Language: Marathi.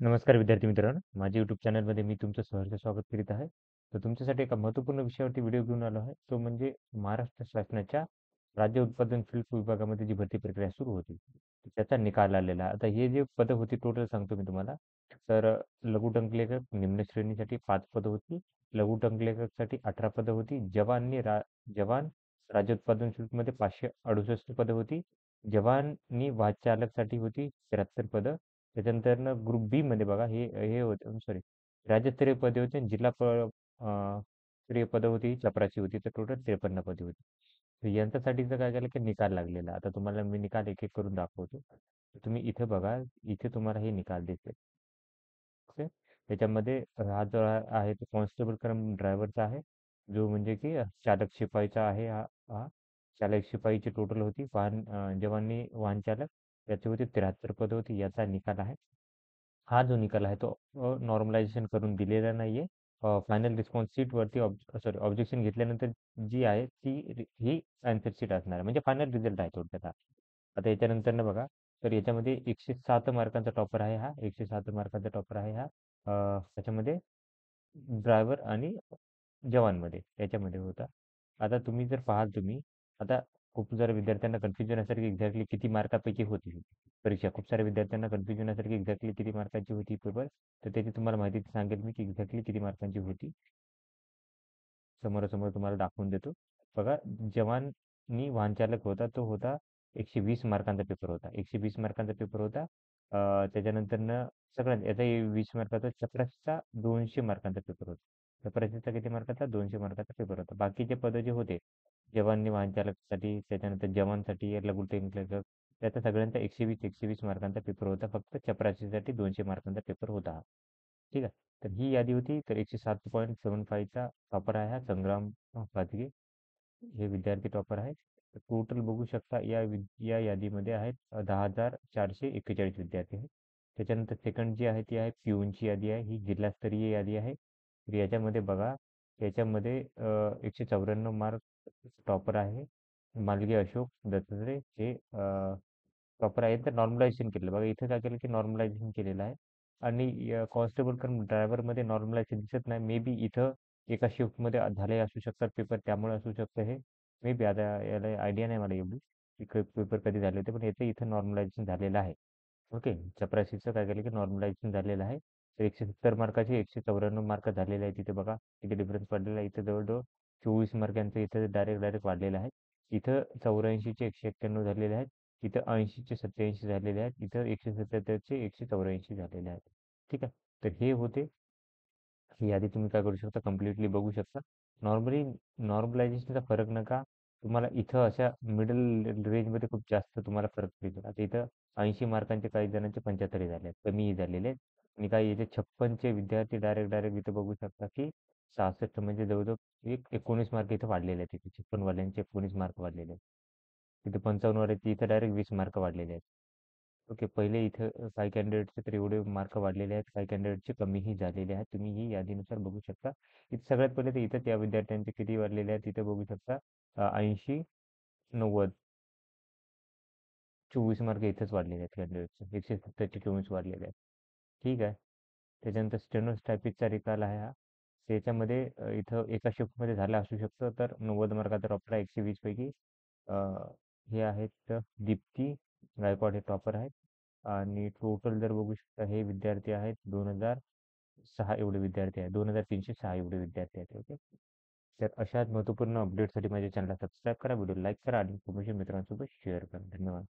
नमस्कार विद्यार्थी मित्रांनो, माझ्या यूट्यूब चॅनलमध्ये मी तुमचं सहर्ष स्वागत करीत आहे. तर तुमच्यासाठी एका महत्त्वपूर्ण विषयावरती व्हिडिओ घेऊन आलो आहे. तो म्हणजे महाराष्ट्र शासनाच्या राज्य उत्पादन शुल्क विभागामध्ये जी भरती प्रक्रिया सुरू होती, त्याचा निकाल आलेला आहे. आता हे जे पदं होती टोटल सांगतो मी तुम्हाला. तर लघुटंकलेखक निम्न श्रेणीसाठी 5 पदं होती. लघुटंकलेखकसाठी 18 पदं होती. जवान राज्य उत्पादन शुल्कमध्ये 568 पदं होती. जवानी वाहनचालकसाठी होती 73 पदं. त्याच्यानंतरनं ग्रुप बी मध्ये बघा हे होते सॉरी राज्यस्तरीय पदे होते आणि स्तरीय पदं होती चपराची होती तर टोटल 53 पदे होती. तर यांच्यासाठीचं काय केलं की निकाल लागलेला. आता तुम्हाला मी निकाल एक एक करून दाखवतो. तर तुम्ही इथे बघा, इथे तुम्हाला हे निकाल दिसेल. ओके. त्याच्यामध्ये हा जो आहे तो कॉन्स्टेबल क्रम ड्रायव्हरचा आहे, जो म्हणजे की चालक शिपाईचा आहे. हा चालक शिपाईची टोटल होती. जवानी वाहन चालक त्याची होती 73 पदं होती. याचा निकाल आहे. हा जो निकाल आहे तो नॉर्मलायझेशन करून दिलेला नाहीये. फायनल रिस्पॉन्स शीटवरती ऑब्जेक्शन घेतल्यानंतर जी आहे ही आन्सर शीट असणार आहे. म्हणजे फायनल रिझल्ट आहे थोडक्यात हा. आता याच्यानंतरनं बघा, तर याच्यामध्ये 107 मार्कांचा टॉपर आहे हा. 107 मार्कांचा टॉपर आहे हा. त्याच्यामध्ये ड्रायव्हर आणि जवानमध्ये याच्यामध्ये होता. आता तुम्ही जर पाहाल आता खूप साऱ्या विद्यार्थ्यांना कन्फ्युजन असेल की एक्झॅक्टली किती मार्कापैकी होती ही परीक्षा. खूप साऱ्या विद्यार्थ्यांना कन्फ्युजन असेल की एक्झॅक्टली किती मार्काची होती पेपर. तर त्याची तुम्हाला माहिती सांगेल मी की एक्झॅक्टली किती मार्कांची होती. समोरासमोर तुम्हाला दाखवून देतो. बघा, जवानी वाहनचालक होता तो होता 120 मार्कांचा पेपर होता. 120 मार्कांचा पेपर होता. त्याच्यानंतरनं सगळ्यात याचा 20 मार्काचा चपराशीचा 200 मार्कांचा पेपर होता. चपराशीचा किती मार्काचा? 200 मार्काचा पेपर होता. बाकीचे पदं जे होते जवानी वाहनचालकसाठी, त्याच्यानंतर जवानसाठी, लघुटेकनिक त्याचा सगळ्यांचा 120 मार्कांचा पेपर होता. फक्त चपराशीसाठी 200 मार्कांचा पेपर होता हा. ठीक आहे. तर ही यादी होती. तर 107.75चा टॉपर आहे हा संग्राम पाचगे. हे विद्यार्थी टॉपर आहे. टोटल बघू शकता या यादीमध्ये आहेत 10,441 विद्यार्थी आहेत. त्याच्यानंतर सेकंड जी आहे ती आहे पिऊनची यादी आहे. ही जिल्हास्तरीय यादी आहे. तर याच्यामध्ये बघा, याच्यामध्ये 194 मार्क टॉपर आहे. मालगे अशोक दत्तात्रय हे टॉपर आहे. तर नॉर्मलायझेशन केलेलं बघा, इथं काय केलं की नॉर्मलायझेशन केलेलं आहे. आणि कॉन्स्टेबल कम ड्रायव्हरमध्ये नॉर्मलायझेशन दिसत नाही. मे बी इथं एका शिफ्टमध्ये झाले असू शकतात पेपर, त्यामुळे असू शकतं हे. मे बी आता याला आयडिया नाही मला एवढी की पेपर कधी झाले होते, पण याचं इथं नॉर्मलायझेशन झालेलं आहे. ओके. चपराशीचं काय केलं की नॉर्मलायझेशन झालेलं आहे. तर 170 मार्काचे 194 मार्क झालेले आहे. तिथे बघा किती डिफरन्स पडलेला आहे. इथं जवळजवळ 24 मार्कांचं इथं डायरेक्ट वाढलेलं आहे. इथं 84चे 191 झालेले आहेत. इथं 80चे 87 झालेले आहेत. इथं 177चे 184 झालेले आहेत. ठीक आहे. तर हे होते. ही यादी तुम्ही काय करू शकता, कम्प्लिटली बघू शकता. नॉर्मली नॉर्मलायझेशनचा फरक नका तुम्हाला इथं अशा मिडल रेंजमध्ये खूप जास्त तुम्हाला फरक दिसेल. आता इथं 80 मार्कांचे काही जणांचे 75 झाले आहेत, कमीही झालेले आहेत. आणि काही याचे 56चे विद्यार्थी डायरेक्ट इथं बघू शकता की 66 म्हणजे जवळजवळ 19 मार्क इथं वाढलेले आहेत. इथे 56 वाल्यांचे 19 मार्क वाढलेले आहेत. तिथे 55 वाल्यांचे इथं डायरेक्ट 20 मार्क वाढलेले आहेत. ओके. पहिले इथं काही कॅन्डिडेटचे तर एवढे मार्क वाढलेले आहेत, काही कॅन्डिडेटचे कमीही झालेले आहेत. तुम्ही ही यादीनुसार बघू शकता. इथं सगळ्यात पहिले तर इथं त्या विद्यार्थ्यांचे किती वाढलेले आहेत तिथे बघू शकता. 80, 90, 24 मार्क इथेच वाढलेले आहेत कॅन्डिडेटचे. 170चे 24 वाढलेले आहेत. ठीक आहे. त्याच्यानंतर स्टेनोस्टॅटिकचा निकाल आहे हा. त्याच्यामध्ये इथं एका शिफ्टमध्ये झाला असू शकतं. तर 90 मार्काचा टॉपर आहे 120 पैकी. अ, हे आहेत दीप्ती गायकवाड, हे टॉपर आहेत. आणि टोटल जर बघू शकता हे विद्यार्थी आहेत 2006 एवढे विद्यार्थी आहेत. 2306 एवढे विद्यार्थी आहेत. ओके. तर अशाच महत्त्वपूर्ण अपडेटसाठी माझ्या चॅनलला सबस्क्राईब करा, व्हिडिओ लाईक करा आणि इन्फॉर्मेशन मित्रांसोबत शेअर करा. धन्यवाद.